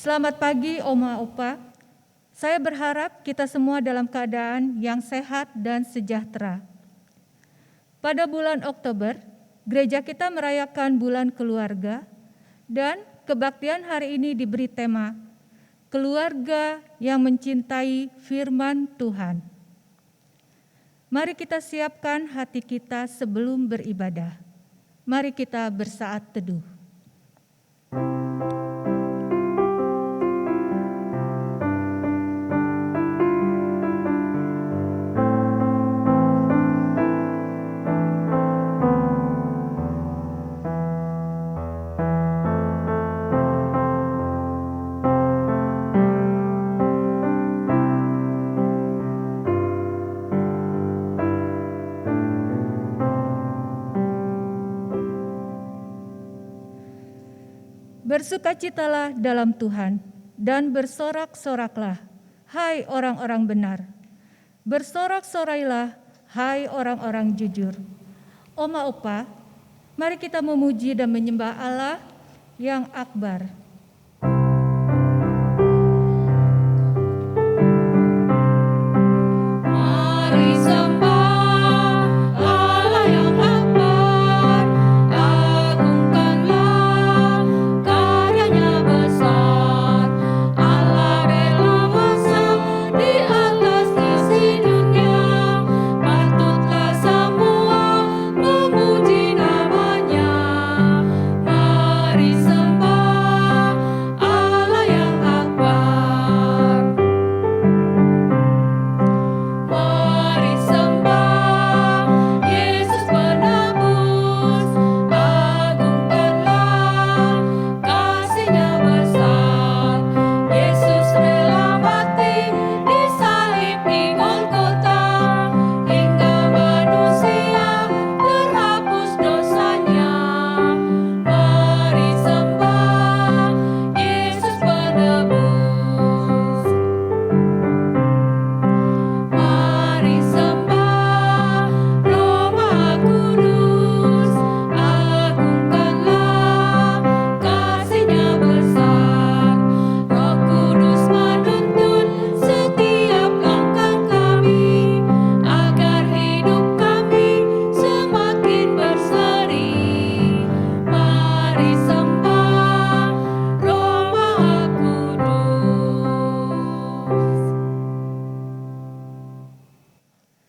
Selamat pagi Oma Opa. Saya berharap kita semua dalam keadaan yang sehat dan sejahtera. Pada bulan Oktober, gereja kita merayakan bulan keluarga dan kebaktian hari ini diberi tema Keluarga yang mencintai firman Tuhan. Mari kita siapkan hati kita sebelum beribadah. Mari kita bersaat teduh. Bersukacitalah dalam Tuhan dan bersorak-soraklah, hai orang-orang benar. Bersorak-sorailah, hai orang-orang jujur. Oma Opa, mari kita memuji dan menyembah Allah yang akbar.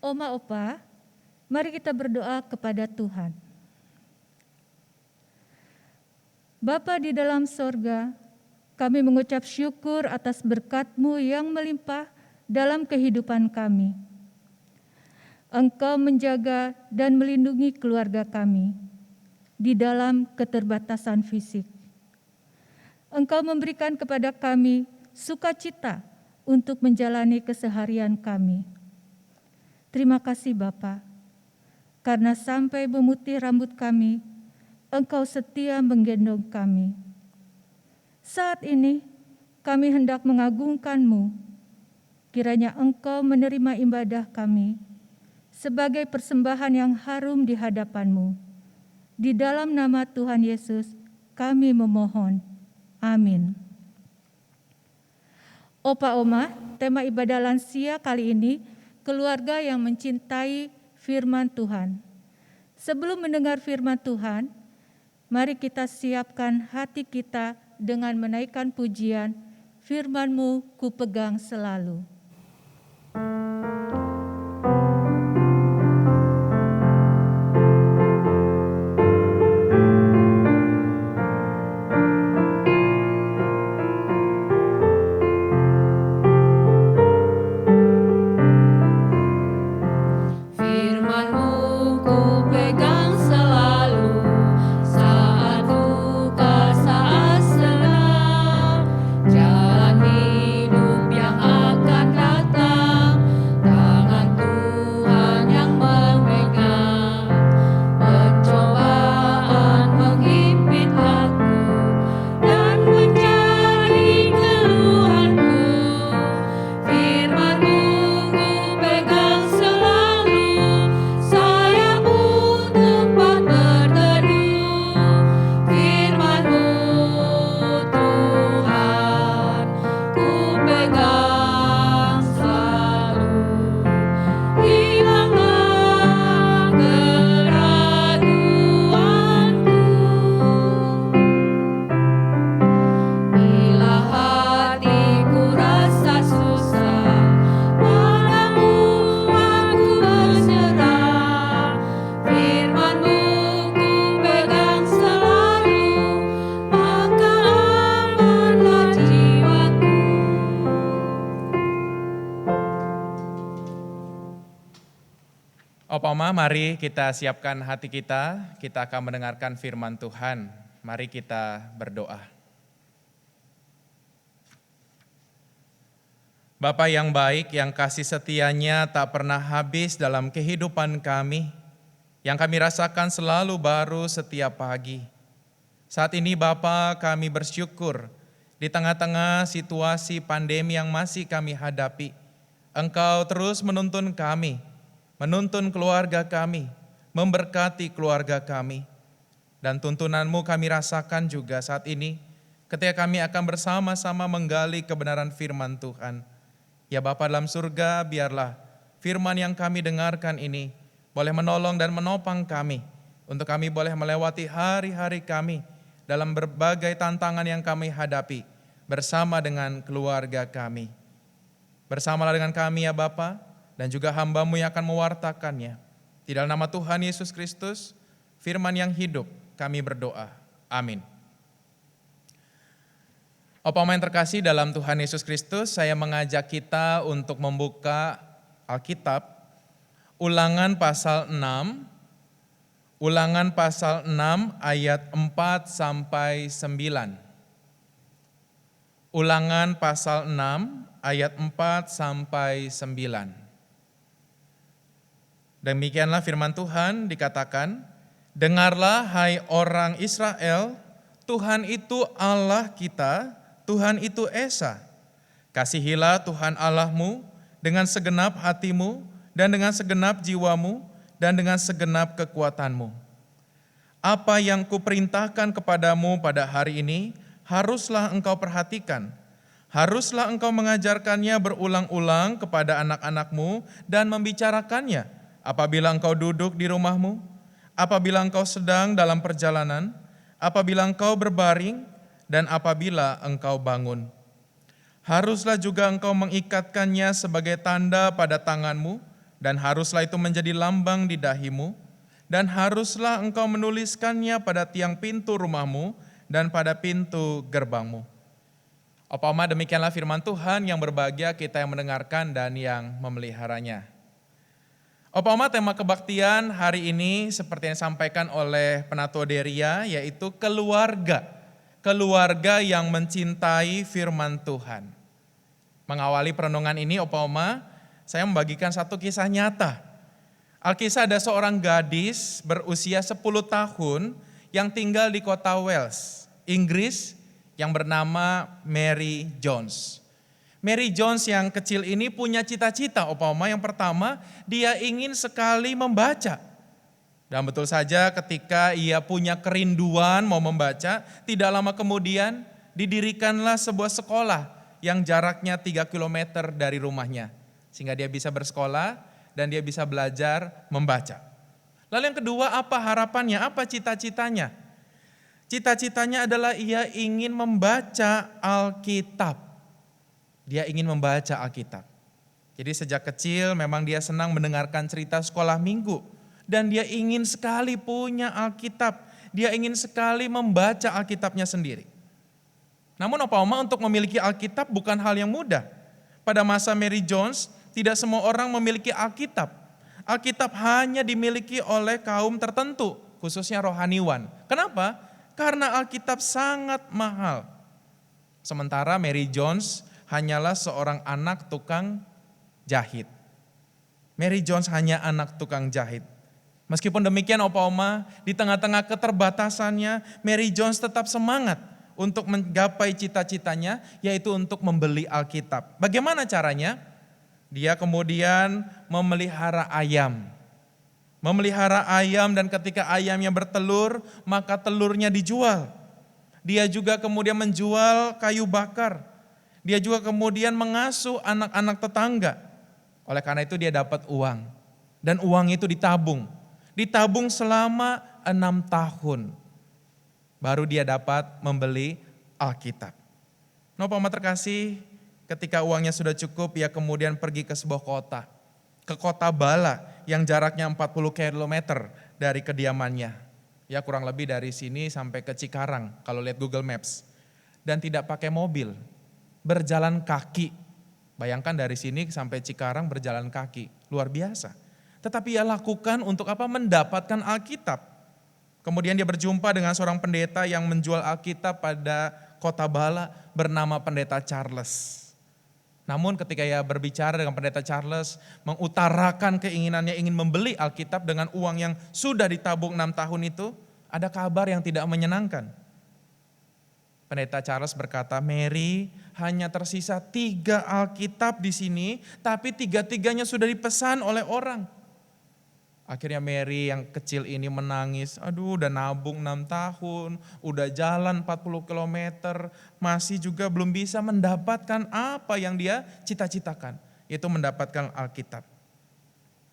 Oma Opa, mari kita berdoa kepada Tuhan. Bapa di dalam sorga, kami mengucap syukur atas berkat-Mu yang melimpah dalam kehidupan kami. Engkau menjaga dan melindungi keluarga kami di dalam keterbatasan fisik. Engkau memberikan kepada kami sukacita untuk menjalani keseharian kami. Terima kasih Bapa, karena sampai memutih rambut kami, Engkau setia menggendong kami. Saat ini kami hendak mengagungkan-Mu, kiranya Engkau menerima ibadah kami sebagai persembahan yang harum di hadapan-Mu. Di dalam nama Tuhan Yesus kami memohon. Amin. Opa Oma, tema ibadah lansia kali ini keluarga yang mencintai firman Tuhan. Sebelum mendengar firman Tuhan, mari kita siapkan hati kita dengan menaikkan pujian, firman-Mu ku pegang selalu. Jalan hidup yang akan mari kita siapkan hati kita akan mendengarkan firman Tuhan. Mari kita berdoa. Bapa yang baik, yang kasih setianya tak pernah habis dalam kehidupan kami, yang kami rasakan selalu baru setiap pagi. Saat ini Bapa, kami bersyukur di tengah-tengah situasi pandemi yang masih kami hadapi, Engkau terus menuntun kami, menuntun keluarga kami, memberkati keluarga kami. Dan tuntunan-Mu kami rasakan juga saat ini ketika kami akan bersama-sama menggali kebenaran firman Tuhan. Ya Bapa dalam surga, biarlah firman yang kami dengarkan ini boleh menolong dan menopang kami, untuk kami boleh melewati hari-hari kami dalam berbagai tantangan yang kami hadapi bersama dengan keluarga kami. Bersamalah dengan kami ya Bapa, dan juga hamba-Mu yang akan mewartakannya. Di dalam nama Tuhan Yesus Kristus, firman yang hidup, kami berdoa. Amin. Opama yang terkasih dalam Tuhan Yesus Kristus, saya mengajak kita untuk membuka Alkitab, Ulangan pasal 6, Ulangan pasal 6 ayat 4 sampai 9. Ulangan pasal 6 ayat 4 sampai 9. Demikianlah firman Tuhan dikatakan, dengarlah hai orang Israel, Tuhan itu Allah kita, Tuhan itu Esa. Kasihilah Tuhan Allahmu dengan segenap hatimu dan dengan segenap jiwamu dan dengan segenap kekuatanmu. Apa yang kuperintahkan kepadamu pada hari ini, haruslah engkau perhatikan. Haruslah engkau mengajarkannya berulang-ulang kepada anak-anakmu dan membicarakannya apabila engkau duduk di rumahmu, apabila engkau sedang dalam perjalanan, apabila engkau berbaring, dan apabila engkau bangun. Haruslah juga engkau mengikatkannya sebagai tanda pada tanganmu, dan haruslah itu menjadi lambang di dahimu, dan haruslah engkau menuliskannya pada tiang pintu rumahmu dan pada pintu gerbangmu. Opama demikianlah firman Tuhan, yang berbahagia kita yang mendengarkan dan yang memeliharanya. Opama tema kebaktian hari ini seperti yang disampaikan oleh Penatua Deria, yaitu keluarga. Keluarga yang mencintai firman Tuhan. Mengawali perenungan ini, Opama, saya membagikan satu kisah nyata. Alkisah ada seorang gadis berusia 10 tahun yang tinggal di kota Wales, Inggris, yang bernama Mary Jones. Mary Jones yang kecil ini punya cita-cita, Opama. Yang pertama, dia ingin sekali membaca. Dan betul saja ketika ia punya kerinduan mau membaca, tidak lama kemudian didirikanlah sebuah sekolah yang jaraknya 3 km dari rumahnya. Sehingga dia bisa bersekolah dan dia bisa belajar membaca. Lalu yang kedua, apa harapannya, apa cita-citanya? Cita-citanya adalah ia ingin membaca Alkitab. Dia ingin membaca Alkitab. Jadi sejak kecil memang dia senang mendengarkan cerita sekolah minggu. Dan dia ingin sekali punya Alkitab. Dia ingin sekali membaca Alkitabnya sendiri. Namun Opama, untuk memiliki Alkitab bukan hal yang mudah. Pada masa Mary Jones, tidak semua orang memiliki Alkitab. Alkitab hanya dimiliki oleh kaum tertentu, khususnya rohaniwan. Kenapa? Karena Alkitab sangat mahal. Sementara Mary Jones hanyalah seorang anak tukang jahit. Mary Jones hanya anak tukang jahit. Meskipun demikian Opama, di tengah-tengah keterbatasannya, Mary Jones tetap semangat untuk menggapai cita-citanya, yaitu untuk membeli Alkitab. Bagaimana caranya? Dia kemudian memelihara ayam. Memelihara ayam, dan ketika ayamnya bertelur, maka telurnya dijual. Dia juga kemudian menjual kayu bakar. Dia juga kemudian mengasuh anak-anak tetangga. Oleh karena itu dia dapat uang. Dan uang itu ditabung. Ditabung selama 6 tahun. Baru dia dapat membeli Alkitab. Nah, Opama terkasih, ketika uangnya sudah cukup, ia kemudian pergi ke sebuah kota. Ke kota Bala yang jaraknya 40 km dari kediamannya. Ya, kurang lebih dari sini sampai ke Cikarang kalau lihat Google Maps. Dan tidak pakai mobil, berjalan kaki. Bayangkan dari sini sampai Cikarang berjalan kaki, luar biasa. tetapi ia lakukan untuk apa? Mendapatkan Alkitab. Kemudian dia berjumpa dengan seorang pendeta yang menjual Alkitab pada kota Bala bernama pendeta Charles. Namun ketika ia berbicara dengan pendeta Charles, mengutarakan keinginannya ingin membeli Alkitab dengan uang yang sudah ditabung 6 tahun itu, ada kabar yang tidak menyenangkan. Pendeta Charles berkata, Mary, hanya tersisa 3 Alkitab di sini, tapi 3-tiganya sudah dipesan oleh orang. Akhirnya Mary yang kecil ini menangis, aduh udah nabung 6 tahun, udah jalan 40 kilometer, masih juga belum bisa mendapatkan apa yang dia cita-citakan, yaitu mendapatkan Alkitab.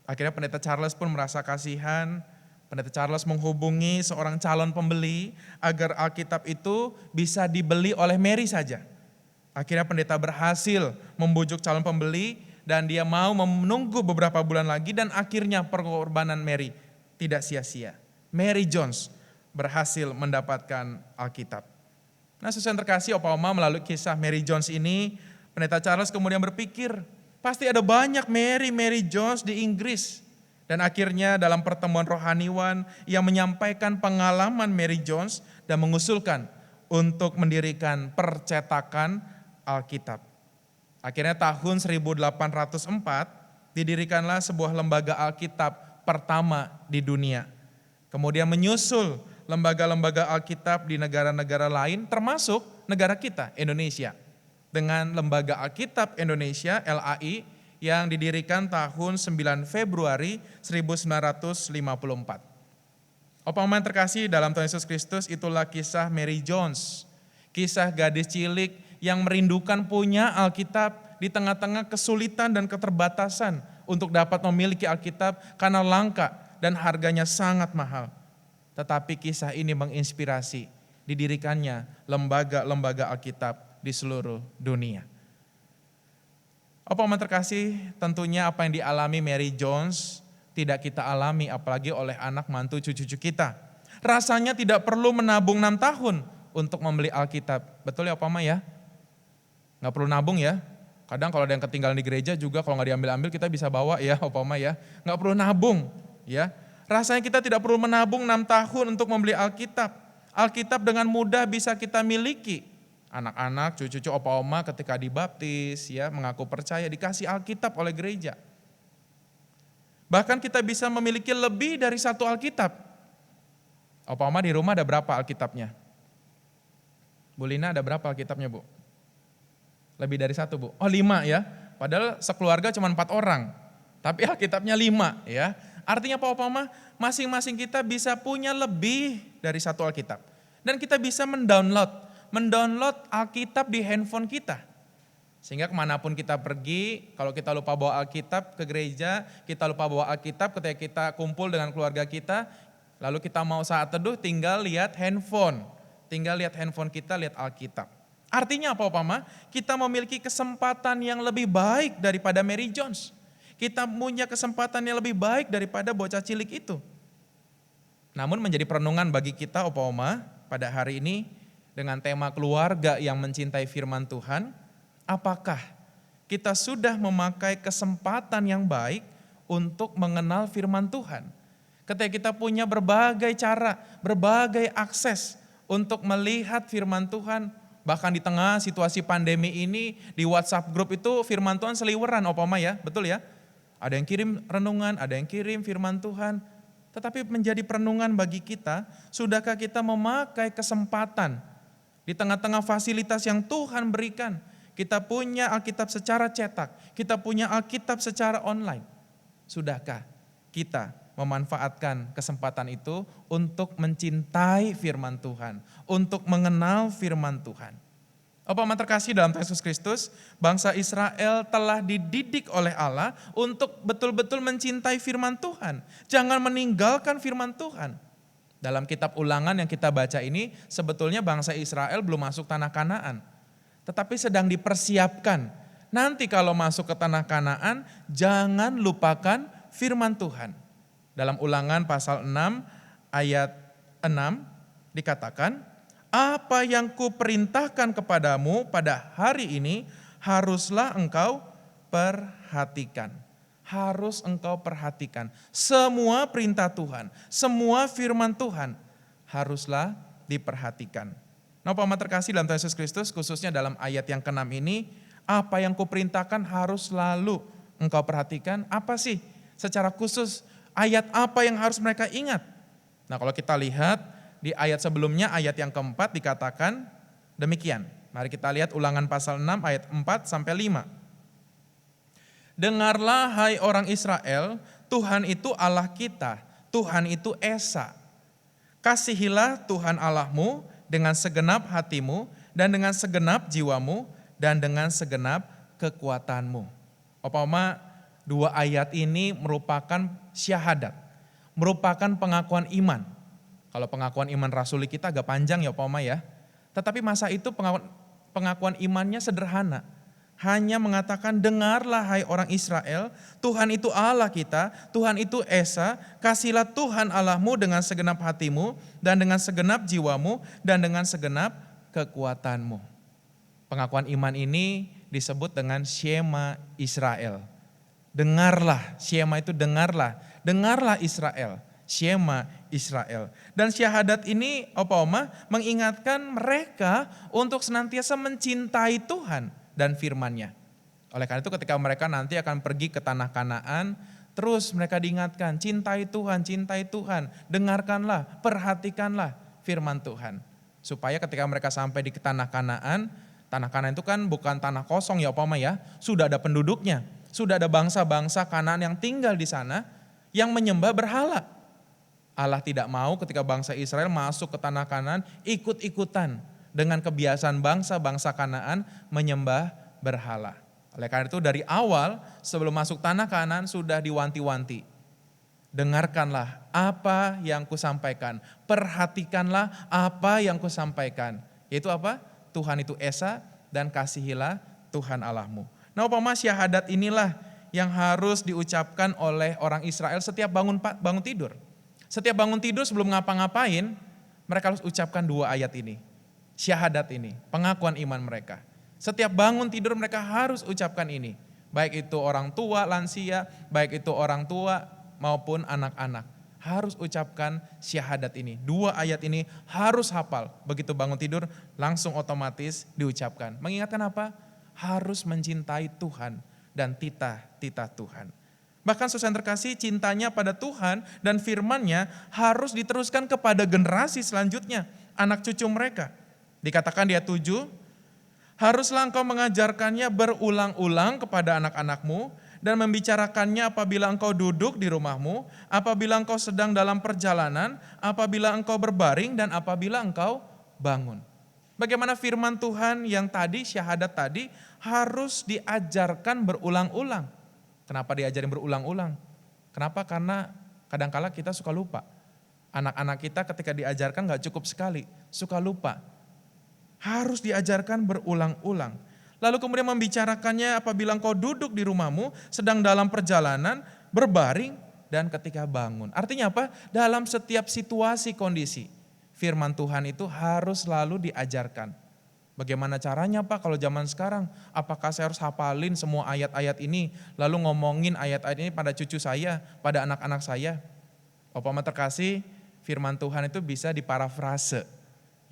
Akhirnya pendeta Charles pun merasa kasihan, pendeta Charles menghubungi seorang calon pembeli agar Alkitab itu bisa dibeli oleh Mary saja. Akhirnya pendeta berhasil membujuk calon pembeli, dan dia mau menunggu beberapa bulan lagi dan akhirnya pengorbanan Mary tidak sia-sia. Mary Jones berhasil mendapatkan Alkitab. Nah, sesuai yang terkasih Opa Oma, melalui kisah Mary Jones ini, pendeta Charles kemudian berpikir, pasti ada banyak Mary Jones di Inggris. Dan akhirnya dalam pertemuan rohaniwan, ia menyampaikan pengalaman Mary Jones dan mengusulkan untuk mendirikan percetakan Alkitab. Akhirnya tahun 1804 didirikanlah sebuah lembaga Alkitab pertama di dunia. Kemudian menyusul lembaga-lembaga Alkitab di negara-negara lain termasuk negara kita, Indonesia. Dengan Lembaga Alkitab Indonesia, LAI, yang didirikan tahun 9 Februari 1954. Opa Oma yang terkasih dalam Tuhan Yesus Kristus, itulah kisah Mary Jones. Kisah gadis cilik yang merindukan punya Alkitab di tengah-tengah kesulitan dan keterbatasan untuk dapat memiliki Alkitab karena langka dan harganya sangat mahal. Tetapi kisah ini menginspirasi didirikannya lembaga-lembaga Alkitab di seluruh dunia. Opa Oma terkasih, tentunya apa yang dialami Mary Jones tidak kita alami apalagi oleh anak mantu cucu-cucu kita. Rasanya tidak perlu menabung 6 tahun untuk membeli Alkitab. Betul ya Opa Oma ya? Nggak perlu nabung ya. Kadang kalau ada yang ketinggalan di gereja juga kalau nggak diambil-ambil kita bisa bawa ya Opa Oma ya. Nggak perlu nabung ya. Rasanya kita tidak perlu menabung 6 tahun untuk membeli Alkitab. Alkitab dengan mudah bisa kita miliki. Anak-anak, cucu-cucu Opa Oma ketika dibaptis ya, mengaku percaya dikasih Alkitab oleh gereja. Bahkan kita bisa memiliki lebih dari 1 Alkitab. Opa Oma di rumah ada berapa Alkitabnya? Bu Lina ada berapa Alkitabnya Bu? Lebih dari 1 Bu? Oh 5 ya, padahal sekeluarga cuma 4 orang. Tapi Alkitabnya 5 ya. Artinya apa Opa Oma? Masing-masing kita bisa punya lebih dari 1 Alkitab. Dan kita bisa mendownload Alkitab di handphone kita. Sehingga kemanapun kita pergi, kalau kita lupa bawa Alkitab ke gereja, kita lupa bawa Alkitab ketika kita kumpul dengan keluarga kita, lalu kita mau saat teduh tinggal lihat handphone. Tinggal lihat handphone kita, lihat Alkitab. Artinya apa Opa Oma? Kita memiliki kesempatan yang lebih baik daripada Mary Jones. Kita punya kesempatan yang lebih baik daripada bocah cilik itu. Namun menjadi perenungan bagi kita Opa Oma pada hari ini dengan tema keluarga yang mencintai firman Tuhan, apakah kita sudah memakai kesempatan yang baik untuk mengenal firman Tuhan? Ketika kita punya berbagai cara, berbagai akses untuk melihat firman Tuhan, bahkan di tengah situasi pandemi ini di WhatsApp grup itu firman Tuhan seliweran Opa Oma ya, betul ya? Ada yang kirim renungan, ada yang kirim firman Tuhan. Tetapi menjadi perenungan bagi kita, sudahkah kita memakai kesempatan di tengah-tengah fasilitas yang Tuhan berikan? Kita punya Alkitab secara cetak, kita punya Alkitab secara online. Sudahkah kita memanfaatkan kesempatan itu untuk mencintai firman Tuhan, untuk mengenal firman Tuhan? Opa Oma terkasih dalam Tuhan Yesus Kristus, bangsa Israel telah dididik oleh Allah untuk betul-betul mencintai firman Tuhan. Jangan meninggalkan firman Tuhan. Dalam kitab Ulangan yang kita baca ini, sebetulnya bangsa Israel belum masuk tanah Kanaan, tetapi sedang dipersiapkan. Nanti kalau masuk ke tanah Kanaan, jangan lupakan firman Tuhan. Dalam Ulangan pasal 6 ayat 6 dikatakan, apa yang kuperintahkan kepadamu pada hari ini haruslah engkau perhatikan. harus engkau perhatikan. Semua perintah Tuhan, semua firman Tuhan haruslah diperhatikan. Nah, umpama terkasih dalam Tuhan Yesus Kristus, khususnya dalam ayat yang ke-6 ini, apa yang kuperintahkan harus selalu engkau perhatikan. Apa sih secara khusus ayat apa yang harus mereka ingat? Nah, kalau kita lihat di ayat sebelumnya, ayat yang keempat dikatakan demikian. Mari kita lihat Ulangan pasal 6 ayat 4 sampai 5. Dengarlah hai orang Israel, Tuhan itu Allah kita, Tuhan itu Esa. Kasihilah Tuhan Allahmu dengan segenap hatimu dan dengan segenap jiwamu dan dengan segenap kekuatanmu. Umpama dua ayat ini merupakan syahadat, merupakan pengakuan iman. Kalau pengakuan iman rasuli kita agak panjang ya umpama ya. Tetapi masa itu pengakuan imannya sederhana. Hanya mengatakan dengarlah hai orang Israel, Tuhan itu Allah kita, Tuhan itu Esa, kasihlah Tuhan Allahmu dengan segenap hatimu dan dengan segenap jiwamu dan dengan segenap kekuatanmu. Pengakuan iman ini disebut dengan Shema Israel. Dengarlah, Shema itu dengarlah, dengarlah Israel, Shema Israel. Dan syahadat ini mengingatkan mereka untuk senantiasa mencintai Tuhan dan firman-Nya. Oleh karena itu ketika mereka nanti akan pergi ke tanah Kanaan, terus mereka diingatkan, cintai Tuhan, dengarkanlah, perhatikanlah firman Tuhan. Supaya ketika mereka sampai di tanah Kanaan itu kan bukan tanah kosong ya sudah ada penduduknya, sudah ada bangsa-bangsa Kanaan yang tinggal di sana yang menyembah berhala. Allah tidak mau ketika bangsa Israel masuk ke tanah Kanaan ikut-ikutan dengan kebiasaan bangsa-bangsa Kanaan menyembah berhala. Oleh karena itu dari awal sebelum masuk tanah Kanaan sudah diwanti-wanti. Dengarkanlah apa yang kusampaikan, perhatikanlah apa yang kusampaikan. Yaitu apa? Tuhan itu Esa dan kasihilah Tuhan Allahmu. Nah, umpama syahadat inilah yang harus diucapkan oleh orang Israel setiap bangun tidur. Setiap bangun tidur sebelum ngapa-ngapain, mereka harus ucapkan dua ayat ini. Syahadat ini, pengakuan iman mereka. Setiap bangun tidur mereka harus ucapkan ini. Baik itu orang tua, lansia, baik itu orang tua maupun anak-anak. Harus ucapkan syahadat ini. Dua ayat ini harus hafal. Begitu bangun tidur langsung otomatis diucapkan. Mengingatkan apa? Harus mencintai Tuhan dan titah Tuhan. Bahkan saudara yang terkasih, cintanya pada Tuhan dan firman-Nya harus diteruskan kepada generasi selanjutnya, anak cucu mereka. Dikatakan di ayat 7, haruslah engkau mengajarkannya berulang-ulang kepada anak-anakmu dan membicarakannya apabila engkau duduk di rumahmu, apabila engkau sedang dalam perjalanan, apabila engkau berbaring dan apabila engkau bangun. Bagaimana firman Tuhan yang tadi, syahadat tadi harus diajarkan berulang-ulang. Kenapa diajarin berulang-ulang? Kenapa? Karena kadangkala kita suka lupa. Anak-anak kita ketika diajarkan gak cukup sekali, suka lupa. Harus diajarkan berulang-ulang. Lalu kemudian membicarakannya apabila engkau duduk di rumahmu, sedang dalam perjalanan, berbaring, dan ketika bangun. Artinya apa? Dalam setiap situasi kondisi, firman Tuhan itu harus selalu diajarkan. Bagaimana caranya Pak kalau zaman sekarang? Apakah saya harus hafalin semua ayat-ayat ini, lalu ngomongin ayat-ayat ini pada cucu saya, pada anak-anak saya? Umpama terkasih, firman Tuhan itu bisa diparafrase.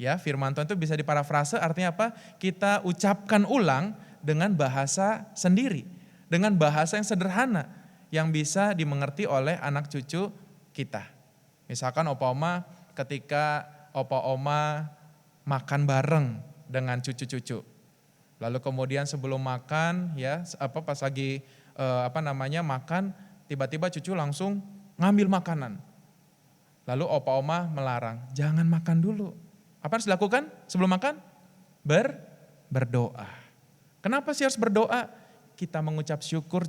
Ya, firman Tuhan itu bisa diparafrase, artinya apa? Kita ucapkan ulang dengan bahasa sendiri, dengan bahasa yang sederhana, yang bisa dimengerti oleh anak cucu kita. Misalkan opa-oma ketika opa-oma makan bareng dengan cucu-cucu. Lalu kemudian sebelum makan, ya, pas lagi makan, tiba-tiba cucu langsung ngambil makanan. Lalu opa-oma melarang, jangan makan dulu. Apa harus dilakukan sebelum makan? Berdoa. Kenapa sih harus berdoa? Kita mengucap syukur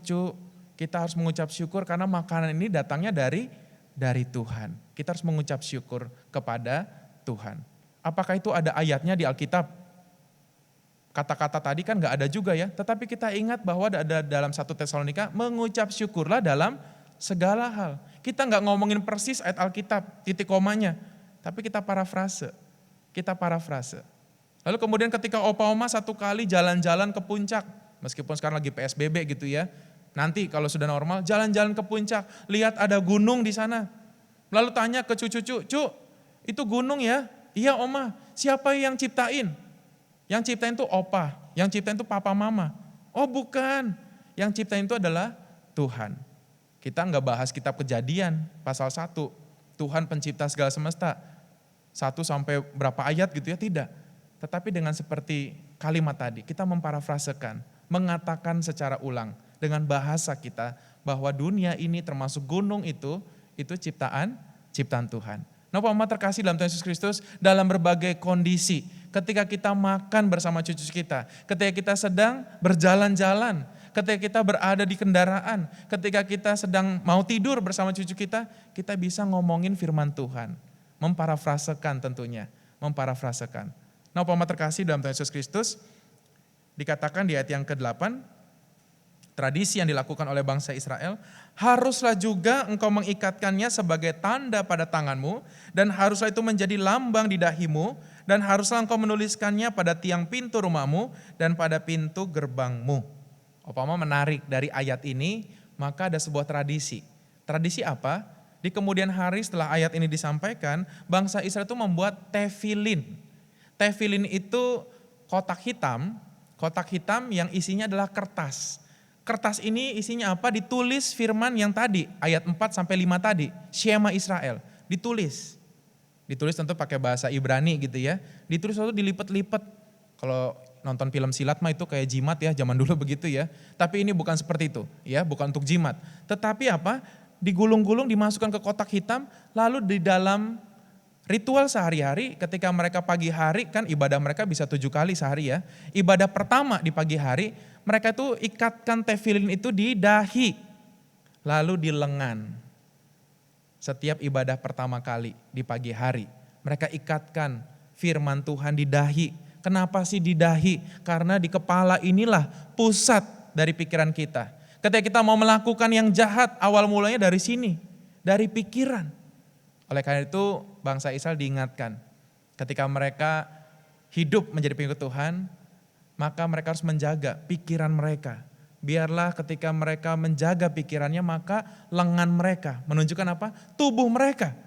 kita harus mengucap syukur karena makanan ini datangnya dari Tuhan. Kita harus mengucap syukur kepada Tuhan. Apakah itu ada ayatnya di Alkitab? Kata-kata tadi kan gak ada juga ya, tetapi kita ingat bahwa ada dalam 1 Tesalonika, mengucap syukurlah dalam segala hal. Kita gak ngomongin persis ayat Alkitab, titik komanya, tapi kita parafrase. Lalu kemudian ketika opa-oma satu kali jalan-jalan ke puncak, meskipun sekarang lagi PSBB gitu ya, Nanti kalau sudah normal, jalan-jalan ke puncak, lihat ada gunung di sana. Lalu tanya ke cucu-cucu, "Cu, itu gunung ya?" "Iya Oma." "Siapa yang ciptain?" "Yang ciptain itu opa, yang ciptain itu papa mama." "Oh bukan, yang ciptain itu adalah Tuhan." Kita nggak bahas kitab Kejadian pasal 1, Tuhan pencipta segala semesta, 1 sampai berapa ayat gitu ya, tidak. Tetapi dengan seperti kalimat tadi, kita memparafrasekan, mengatakan secara ulang dengan bahasa kita bahwa dunia ini termasuk gunung itu ciptaan Tuhan. Nah, Bapak terkasih dalam Tuhan Yesus Kristus, dalam berbagai kondisi, ketika kita makan bersama cucu kita, ketika kita sedang berjalan-jalan, ketika kita berada di kendaraan, ketika kita sedang mau tidur bersama cucu kita bisa ngomongin firman Tuhan. Memparafrasekan tentunya, memparafrasekan. Nah, Bapak terkasih dalam Tuhan Yesus Kristus, dikatakan di ayat yang ke-8, tradisi yang dilakukan oleh bangsa Israel, haruslah juga engkau mengikatkannya sebagai tanda pada tanganmu, dan haruslah itu menjadi lambang di dahimu, dan haruslah engkau menuliskannya pada tiang pintu rumahmu dan pada pintu gerbangmu. Umpama menarik dari ayat ini, maka ada sebuah tradisi. Tradisi apa? Di kemudian hari setelah ayat ini disampaikan, bangsa Israel itu membuat tefilin. Tefilin itu kotak hitam yang isinya adalah kertas. Kertas ini isinya apa? Ditulis firman yang tadi, ayat 4-5 tadi, Shema Israel, ditulis. Ditulis tentu pakai bahasa Ibrani gitu ya. Ditulis lalu dilipat-lipat. Kalau nonton film silat mah itu kayak jimat ya, zaman dulu begitu ya. Tapi ini bukan seperti itu, ya, bukan untuk jimat. Tetapi apa? Digulung-gulung, dimasukkan ke kotak hitam, lalu di dalam ritual sehari-hari ketika mereka pagi hari, kan ibadah mereka bisa 7 kali sehari ya. Ibadah pertama di pagi hari, mereka itu ikatkan tefilin itu di dahi, lalu di lengan. Setiap ibadah pertama kali di pagi hari, mereka ikatkan firman Tuhan di dahi. Kenapa sih di dahi? Karena di kepala inilah pusat dari pikiran kita. Ketika kita mau melakukan yang jahat, awal mulanya dari sini, dari pikiran. Oleh karena itu bangsa Israel diingatkan, ketika mereka hidup menjadi pengikut Tuhan, maka mereka harus menjaga pikiran mereka. Biarlah ketika mereka menjaga pikirannya, maka lengan mereka menunjukkan apa? Tubuh mereka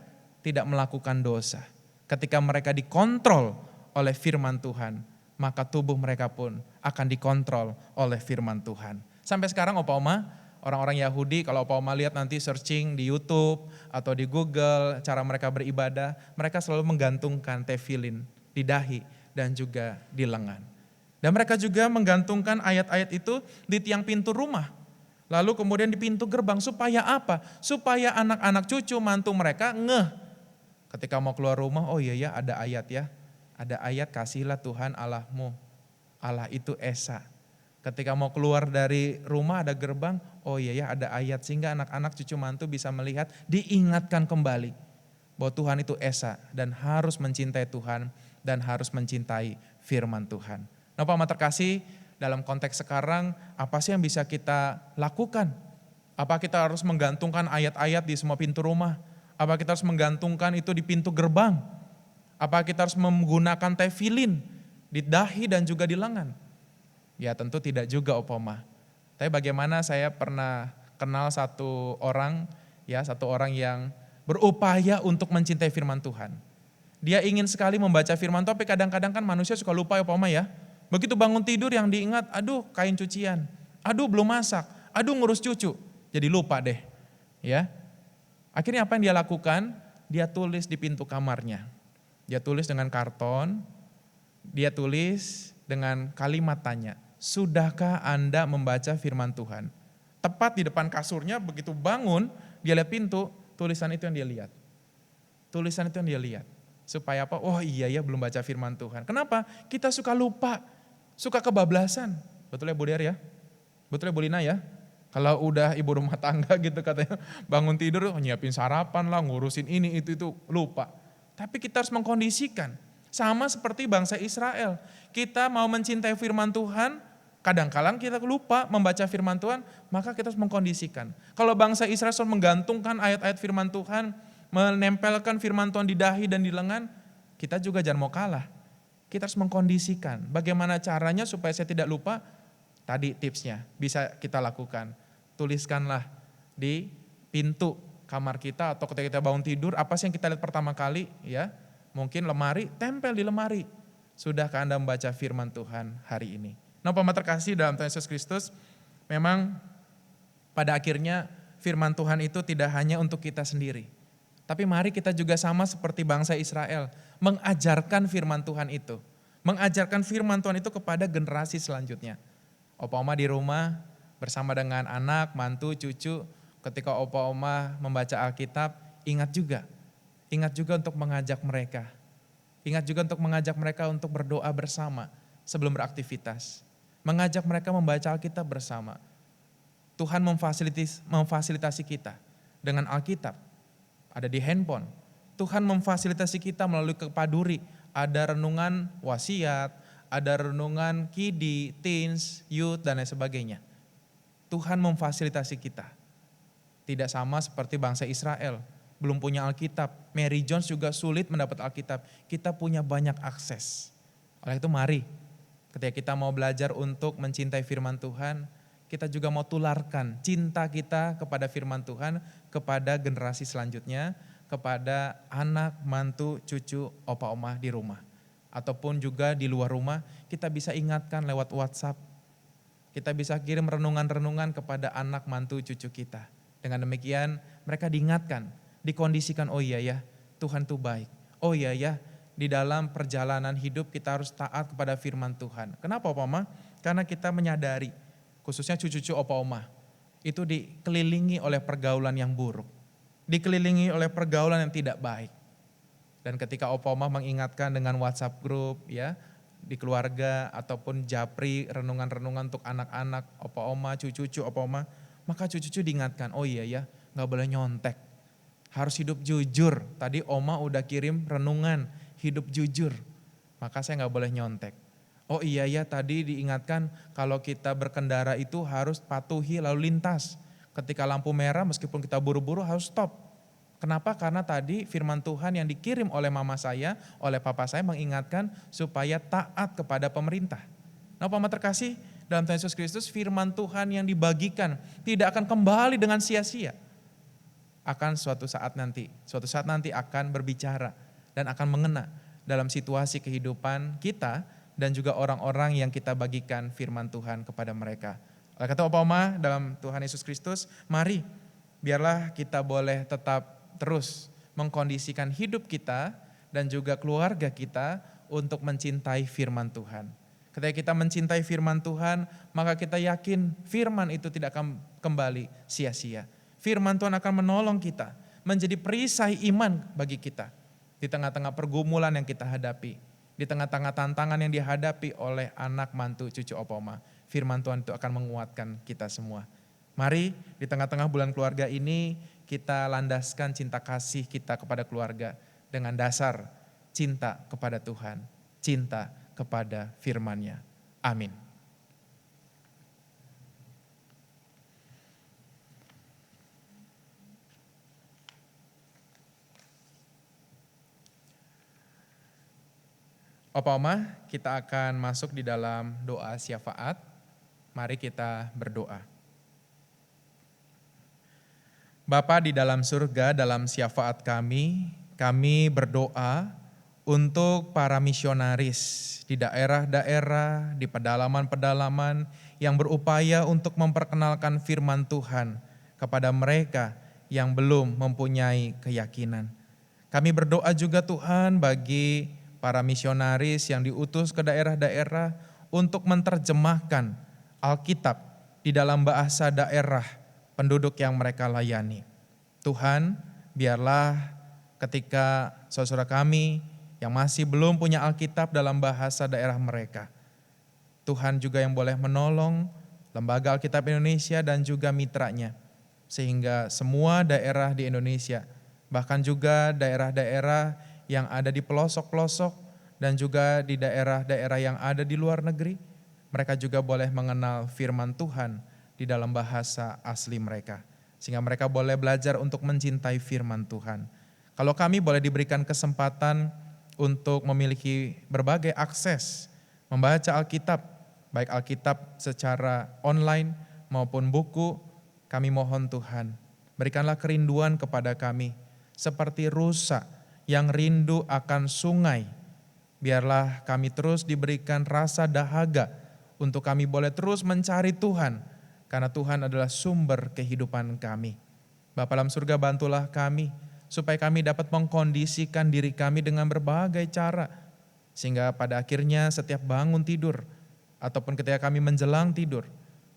tidak melakukan dosa. Ketika mereka dikontrol oleh firman Tuhan, maka tubuh mereka pun akan dikontrol oleh firman Tuhan. Sampai sekarang Opa Oma, orang-orang Yahudi kalau Opa Oma lihat nanti searching di YouTube atau di Google cara mereka beribadah, mereka selalu menggantungkan tefilin di dahi dan juga di lengan. Dan mereka juga menggantungkan ayat-ayat itu di tiang pintu rumah. Lalu kemudian di pintu gerbang, supaya apa? Supaya anak-anak cucu mantu mereka ngeh. Ketika mau keluar rumah, oh iya ya ada ayat ya. Ada ayat, kasihlah Tuhan Allahmu. Allah itu Esa. Ketika mau keluar dari rumah ada gerbang, oh iya ya ada ayat. Sehingga anak-anak cucu mantu bisa melihat, diingatkan kembali. Bahwa Tuhan itu Esa dan harus mencintai Tuhan dan harus mencintai firman Tuhan. Nah Pak Amat terkasih, dalam konteks sekarang apa sih yang bisa kita lakukan? Apa kita harus menggantungkan ayat-ayat di semua pintu rumah? Apa kita harus menggantungkan itu di pintu gerbang? Apa kita harus menggunakan tefilin di dahi dan juga di lengan? Ya tentu tidak juga Opoma. Tapi bagaimana saya pernah kenal satu orang yang berupaya untuk mencintai firman Tuhan. Dia ingin sekali membaca firman Tuhan, tapi kadang-kadang kan manusia suka lupa ya Opoma ya. Begitu bangun tidur yang diingat, aduh kain cucian, aduh belum masak, aduh ngurus cucu. Jadi lupa deh. Ya. Akhirnya apa yang dia lakukan? Dia tulis di pintu kamarnya. Dia tulis dengan karton, dia tulis dengan kalimat tanya, sudahkah Anda membaca firman Tuhan? Tepat di depan kasurnya, begitu bangun, dia lihat pintu, tulisan itu yang dia lihat. Tulisan itu yang dia lihat. Supaya apa? Oh iya ya belum baca firman Tuhan. Kenapa? Kita suka lupa, suka kebablasan. Betul ya Bu Der ya? Betul ya Bu Lina ya? Kalau udah ibu rumah tangga gitu katanya bangun tidur, nyiapin sarapan lah, ngurusin ini itu lupa. Tapi kita harus mengkondisikan. Sama seperti bangsa Israel. Kita mau mencintai firman Tuhan, kadang-kadang kita lupa membaca firman Tuhan, maka kita harus mengkondisikan. Kalau bangsa Israel selalu menggantungkan ayat-ayat firman Tuhan, menempelkan firman Tuhan di dahi dan di lengan, kita juga jangan mau kalah. Kita harus mengkondisikan. Bagaimana caranya supaya saya tidak lupa? Tadi tipsnya bisa kita lakukan. tuliskanlah di pintu kamar kita atau ketika kita bangun tidur, apa sih yang kita lihat pertama kali ya? Mungkin lemari, tempel di lemari. Sudahkah Anda membaca firman Tuhan hari ini? Nah, Bapak terkasih dalam Tuhan Yesus Kristus, memang pada akhirnya firman Tuhan itu tidak hanya untuk kita sendiri. Tapi mari kita juga sama seperti bangsa Israel, mengajarkan firman Tuhan itu. Mengajarkan firman Tuhan itu kepada generasi selanjutnya. Opa Oma di rumah bersama dengan anak, mantu, cucu, ketika Opa Oma membaca Alkitab, ingat juga untuk mengajak mereka. Ingat juga untuk mengajak mereka untuk berdoa bersama sebelum beraktivitas. Mengajak mereka membaca Alkitab bersama. Tuhan memfasilitasi kita dengan Alkitab. Ada di handphone. Tuhan memfasilitasi kita melalui kepaduri. Ada renungan wasiat, ada renungan kidi, teens, youth, dan lain sebagainya. Tuhan memfasilitasi kita. Tidak sama seperti bangsa Israel. Belum punya Alkitab. Mary Jones juga sulit mendapat Alkitab. Kita punya banyak akses. Oleh itu mari, ketika kita mau belajar untuk mencintai firman Tuhan, kita juga mau tularkan cinta kita kepada firman Tuhan, kepada generasi selanjutnya, kepada anak, mantu, cucu, opa oma di rumah. Ataupun juga di luar rumah, kita bisa ingatkan lewat WhatsApp. Kita bisa kirim renungan-renungan kepada anak, mantu, cucu kita. Dengan demikian mereka diingatkan, dikondisikan, oh iya ya Tuhan itu baik. Oh iya ya, di dalam perjalanan hidup kita harus taat kepada firman Tuhan. Kenapa opa oma? Karena kita menyadari, khususnya cucu-cucu opa oma, itu dikelilingi oleh pergaulan yang buruk. Dikelilingi oleh pergaulan yang tidak baik. Dan ketika opa oma mengingatkan dengan WhatsApp group ya, di keluarga ataupun japri renungan-renungan untuk anak-anak, opa oma, cucu-cucu opa oma, maka cucu-cucu diingatkan, oh iya ya, gak boleh nyontek. Harus hidup jujur. Tadi oma udah kirim renungan, hidup jujur. Maka saya gak boleh nyontek. Oh iya ya, tadi diingatkan kalau kita berkendara itu harus patuhi lalu lintas. Ketika lampu merah meskipun kita buru-buru harus stop. Kenapa? Karena tadi firman Tuhan yang dikirim oleh mama saya, oleh papa saya mengingatkan supaya taat kepada pemerintah. Nah, Bapak terkasih, dalam Tuhan Yesus Kristus firman Tuhan yang dibagikan tidak akan kembali dengan sia-sia. Akan suatu saat nanti akan berbicara dan akan mengena dalam situasi kehidupan kita dan juga orang-orang yang kita bagikan firman Tuhan kepada mereka. Oleh kata Opa Oma dalam Tuhan Yesus Kristus, mari biarlah kita boleh tetap terus mengkondisikan hidup kita dan juga keluarga kita untuk mencintai firman Tuhan. Ketika kita mencintai firman Tuhan, maka kita yakin firman itu tidak akan kembali sia-sia. Firman Tuhan akan menolong kita, menjadi perisai iman bagi kita. Di tengah-tengah pergumulan yang kita hadapi, di tengah-tengah tantangan yang dihadapi oleh anak, mantu, cucu, opa, oma. Firman Tuhan itu akan menguatkan kita semua. Mari di tengah-tengah bulan keluarga ini kita landaskan cinta kasih kita kepada keluarga dengan dasar cinta kepada Tuhan, cinta kepada firman-Nya. Amin. Opa Oma, kita akan masuk di dalam doa syafaat. Mari kita berdoa. Bapa di dalam surga, dalam syafaat kami berdoa untuk para misionaris di daerah-daerah, di pedalaman-pedalaman yang berupaya untuk memperkenalkan firman Tuhan kepada mereka yang belum mempunyai keyakinan. Kami berdoa juga Tuhan bagi para misionaris yang diutus ke daerah-daerah untuk menerjemahkan Alkitab di dalam bahasa daerah penduduk yang mereka layani. Tuhan, biarlah ketika saudara kami yang masih belum punya Alkitab dalam bahasa daerah mereka, Tuhan juga yang boleh menolong Lembaga Alkitab Indonesia dan juga mitranya, sehingga semua daerah di Indonesia, bahkan juga daerah-daerah yang ada di pelosok-pelosok dan juga di daerah-daerah yang ada di luar negeri, mereka juga boleh mengenal firman Tuhan di dalam bahasa asli mereka, sehingga mereka boleh belajar untuk mencintai firman Tuhan. Kalau kami boleh diberikan kesempatan untuk memiliki berbagai akses membaca Alkitab, baik Alkitab secara online maupun buku, Kami mohon Tuhan, berikanlah kerinduan kepada kami, seperti rusa yang rindu akan sungai. Biarlah kami terus diberikan rasa dahaga untuk kami boleh terus mencari Tuhan, karena Tuhan adalah sumber kehidupan kami. Bapa dalam surga, bantulah kami, supaya kami dapat mengkondisikan diri kami dengan berbagai cara, sehingga pada akhirnya setiap bangun tidur, ataupun ketika kami menjelang tidur,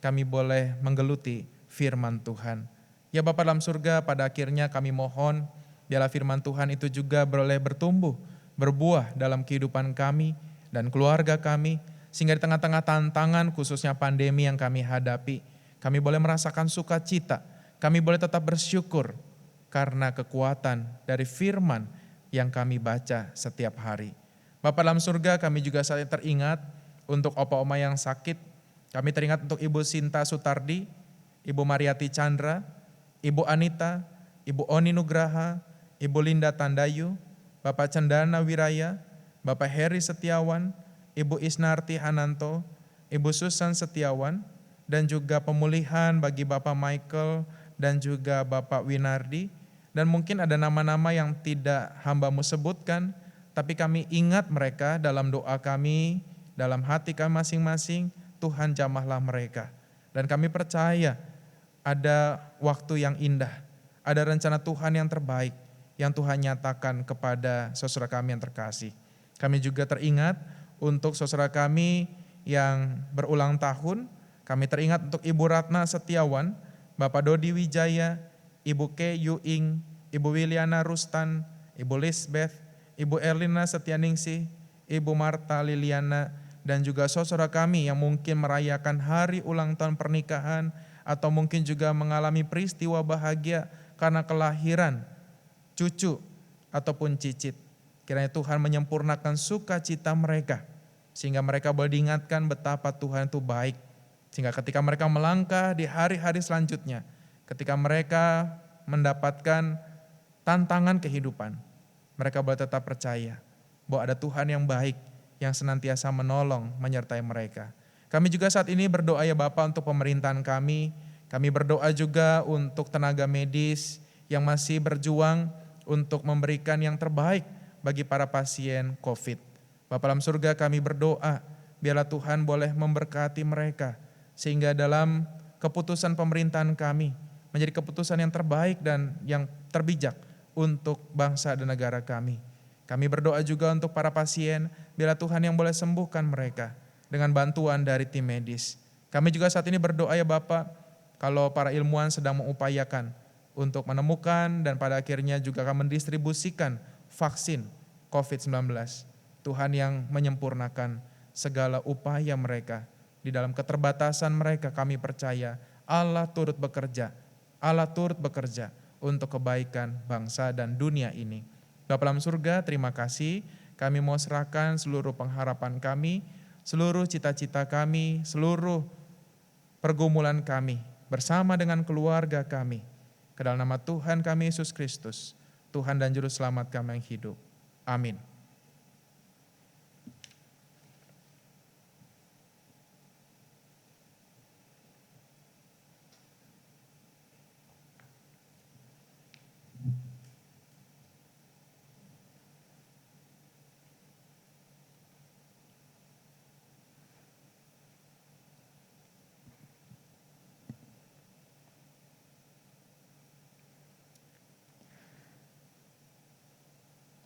kami boleh menggeluti firman Tuhan. Ya Bapa dalam surga, pada akhirnya kami mohon, biarlah firman Tuhan itu juga boleh bertumbuh, berbuah dalam kehidupan kami dan keluarga kami, sehingga di tengah-tengah tantangan khususnya pandemi yang kami hadapi, kami boleh merasakan sukacita, kami boleh tetap bersyukur karena kekuatan dari firman yang kami baca setiap hari. Bapa dalam surga, kami juga saat ini teringat untuk opa oma yang sakit. Kami teringat untuk Ibu Sinta Sutardi, Ibu Mariati Chandra, Ibu Anita, Ibu Oni Nugraha, Ibu Linda Tandayu, Bapak Cendana Wiraya, Bapak Heri Setiawan, Ibu Isnarti Hananto, Ibu Susan Setiawan, dan juga pemulihan bagi Bapak Michael dan juga Bapak Winardi. Dan mungkin ada nama-nama yang tidak hamba-Mu sebutkan, tapi kami ingat mereka dalam doa kami, dalam hati kami masing-masing. Tuhan jamahlah mereka. Dan kami percaya ada waktu yang indah, ada rencana Tuhan yang terbaik yang Tuhan nyatakan kepada saudara kami yang terkasih. Kami juga teringat untuk saudara kami yang berulang tahun. Kami teringat untuk Ibu Ratna Setiawan, Bapak Dodi Wijaya, Ibu Ke Yuing, Ibu Wiliana Rustan, Ibu Lisbeth, Ibu Erlina Setianingsih, Ibu Marta Liliana, dan juga saudara kami yang mungkin merayakan hari ulang tahun pernikahan atau mungkin juga mengalami peristiwa bahagia karena kelahiran cucu ataupun cicit. Kiranya Tuhan menyempurnakan sukacita mereka, sehingga mereka boleh diingatkan betapa Tuhan itu baik. Sehingga ketika mereka melangkah di hari-hari selanjutnya, ketika mereka mendapatkan tantangan kehidupan, mereka boleh tetap percaya bahwa ada Tuhan yang baik, yang senantiasa menolong, menyertai mereka. Kami juga saat ini berdoa ya Bapak untuk pemerintahan kami. Kami berdoa juga untuk tenaga medis yang masih berjuang untuk memberikan yang terbaik bagi para pasien COVID. Bapa dalam surga, kami berdoa, biarlah Tuhan boleh memberkati mereka, sehingga dalam keputusan pemerintahan kami menjadi keputusan yang terbaik dan yang terbijak untuk bangsa dan negara kami. Kami berdoa juga untuk para pasien, biarlah Tuhan yang boleh sembuhkan mereka dengan bantuan dari tim medis. Kami juga saat ini berdoa ya Bapak, kalau para ilmuwan sedang mengupayakan untuk menemukan dan pada akhirnya juga akan mendistribusikan vaksin COVID-19. Tuhan yang menyempurnakan segala upaya mereka. Di dalam keterbatasan mereka kami percaya Allah turut bekerja. Allah turut bekerja untuk kebaikan bangsa dan dunia ini. Bapa dalam surga, terima kasih. Kami mau serahkan seluruh pengharapan kami, seluruh cita-cita kami, seluruh pergumulan kami bersama dengan keluarga kami. Ke dalam nama Tuhan kami Yesus Kristus, Tuhan dan Juru Selamat kami yang hidup. Amin.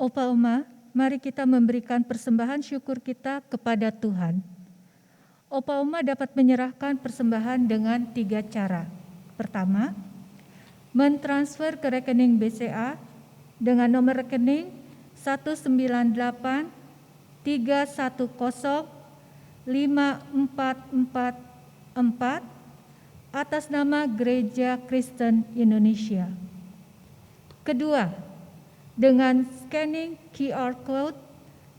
Opa Oma, mari kita memberikan persembahan syukur kita kepada Tuhan. Opa Oma dapat menyerahkan persembahan dengan 3 cara. Pertama, mentransfer ke rekening BCA dengan nomor rekening 198310544 atas nama Gereja Kristen Indonesia. Kedua, dengan scanning QR Code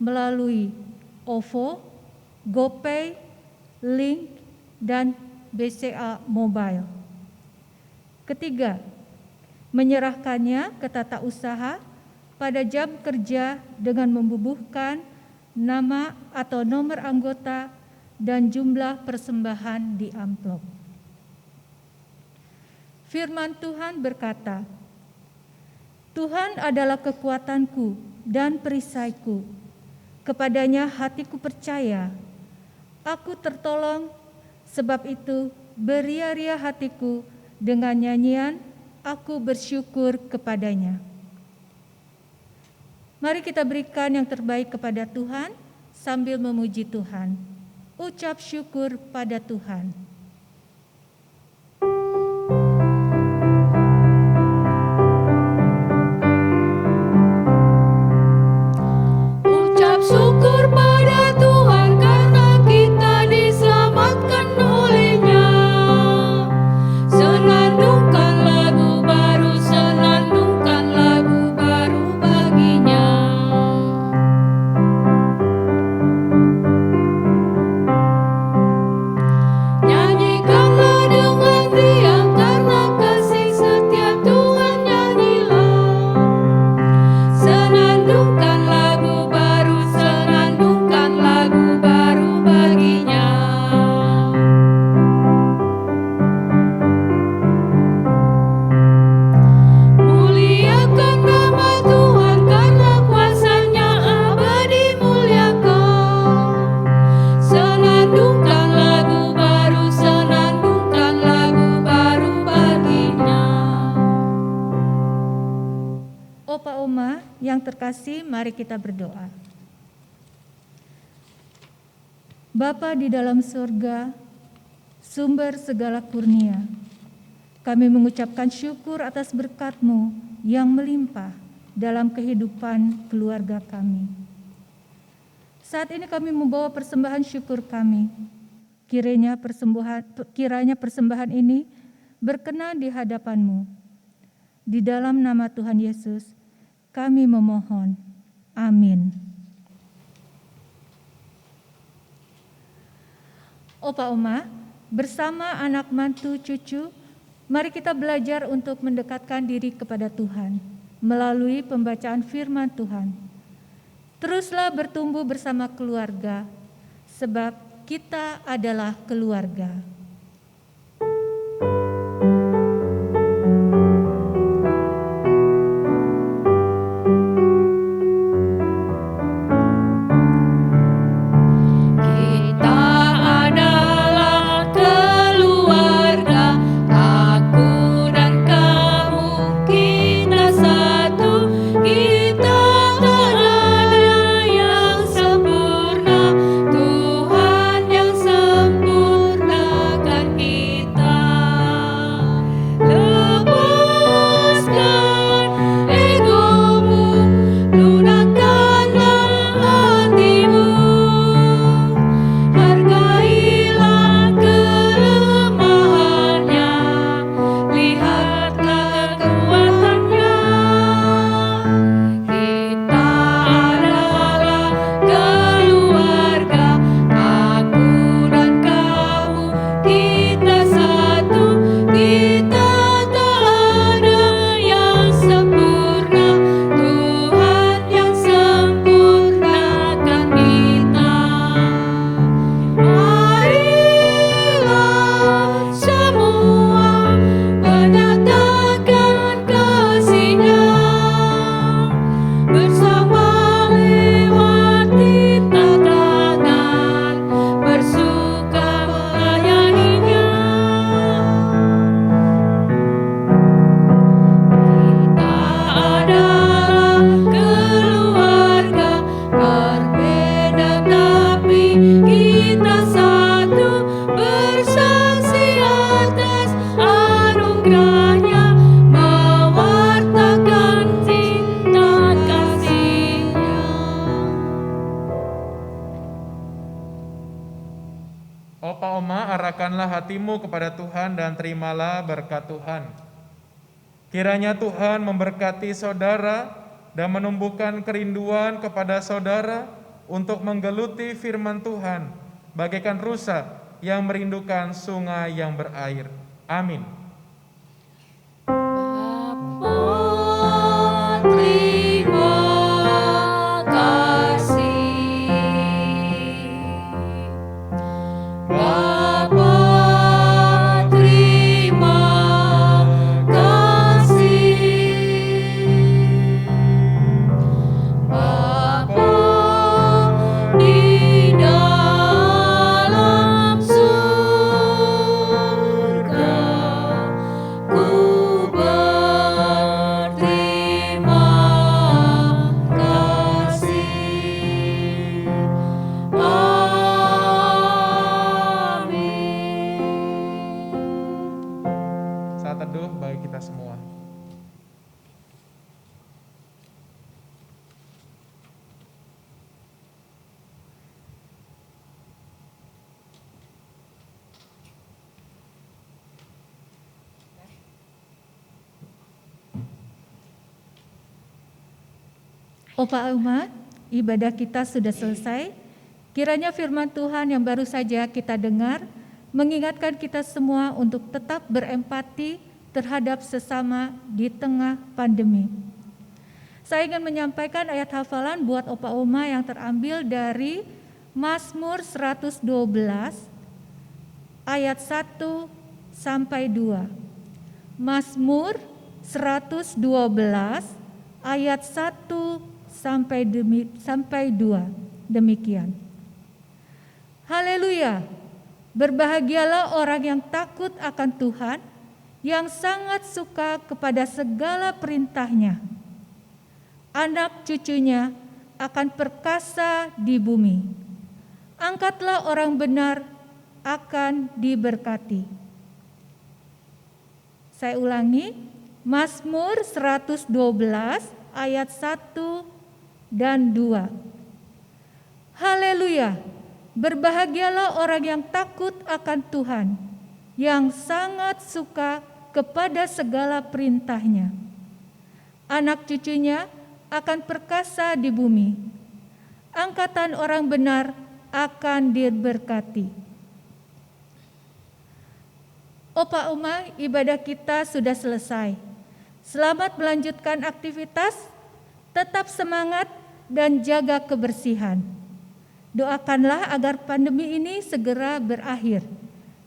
melalui OVO, GoPay, Link, dan BCA Mobile. Ketiga, menyerahkannya ke tata usaha pada jam kerja dengan membubuhkan nama atau nomor anggota dan jumlah persembahan di amplop. Firman Tuhan berkata, Tuhan adalah kekuatanku dan perisaiku, kepadanya hatiku percaya. Aku tertolong, sebab itu beria-ria hatiku dengan nyanyian, aku bersyukur kepadanya. Mari kita berikan yang terbaik kepada Tuhan sambil memuji Tuhan. Ucap syukur pada Tuhan. Ucap syukur pada Tuhan karena kita diselamatkan oleh-Nya. Senandungkan lagu baru, senandungkan lagu baru bagi-Nya. Nyanyikanlah dengan riang karena kasih setia Tuhan, nyanyilah. Senandungkan lagu baru, senandungkan lagu baru bagi-Nya. Muliakan nama Tuhan karena kuasa-Nya abadi, muliakan. Senandungkan lagu baru, senandungkan lagu baru bagi-Nya. Opa Oma yang terkasih, mari kita berdoa. Bapa di dalam surga, sumber segala kurnia, kami mengucapkan syukur atas berkat-Mu yang melimpah dalam kehidupan keluarga kami. Saat ini kami membawa persembahan syukur kami. Kiranya persembahan ini berkenan di hadapan-Mu. Di dalam nama Tuhan Yesus, kami memohon. Amin. Opa Oma, bersama anak mantu cucu, mari kita belajar untuk mendekatkan diri kepada Tuhan melalui pembacaan firman Tuhan. Teruslah bertumbuh bersama keluarga, sebab kita adalah keluarga. Kita adalah keluarga, aku dan kamu, kita satu. Kita tak ada yang sempurna, Tuhan yang sempurnakan kita. Lepaskan egomu, lunakkanlah hatimu. Hargailah kelemahannya, lihatlah kekuatannya. Kita adalah keluarga, aku dan kamu, kita satu. Kita tak ada yang sempurna, Tuhan yang sempurnakan kita. Marilah semua menyatakan kasih-Nya, bersama lewati tantangan, bersuka melayani-Nya. Kita adalah keluarga, berbeda tapi kita satu, bersaksi atas anugerah-Nya, mewartakan cinta kasih-Nya. Opa Oma, arahkanlah hatimu kepada Tuhan dan terimalah berkat Tuhan. Kiranya Tuhan memberkati saudara dan menumbuhkan kerinduan kepada saudara untuk menggeluti firman Tuhan, bagaikan rusa yang merindukan sungai yang berair. Amin. Bapa, terima kasih. Bapa, terima Opa Uma, ibadah kita sudah selesai. Kiranya firman Tuhan yang baru saja kita dengar mengingatkan kita semua untuk tetap berempati terhadap sesama di tengah pandemi. Saya ingin menyampaikan ayat hafalan buat Opa Uma yang terambil dari Mazmur 112 ayat 1 sampai 2. Mazmur 112 ayat 1 sampai 2. Demikian. Haleluya. Berbahagialah orang yang takut akan Tuhan, yang sangat suka kepada segala perintahnya. Anak cucunya akan perkasa di bumi. Angkatlah orang benar akan diberkati. Saya ulangi, Mazmur 112 ayat 1 dan 2. Haleluya, berbahagialah orang yang takut akan Tuhan, yang sangat suka kepada segala perintahnya. Anak cucunya akan perkasa di bumi. Angkatan orang benar akan diberkati. Opa Uma, ibadah kita sudah selesai. Selamat melanjutkan aktivitas, tetap semangat dan jaga kebersihan. Doakanlah agar pandemi ini segera berakhir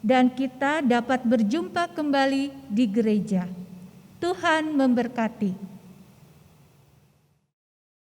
dan kita dapat berjumpa kembali di gereja. Tuhan memberkati.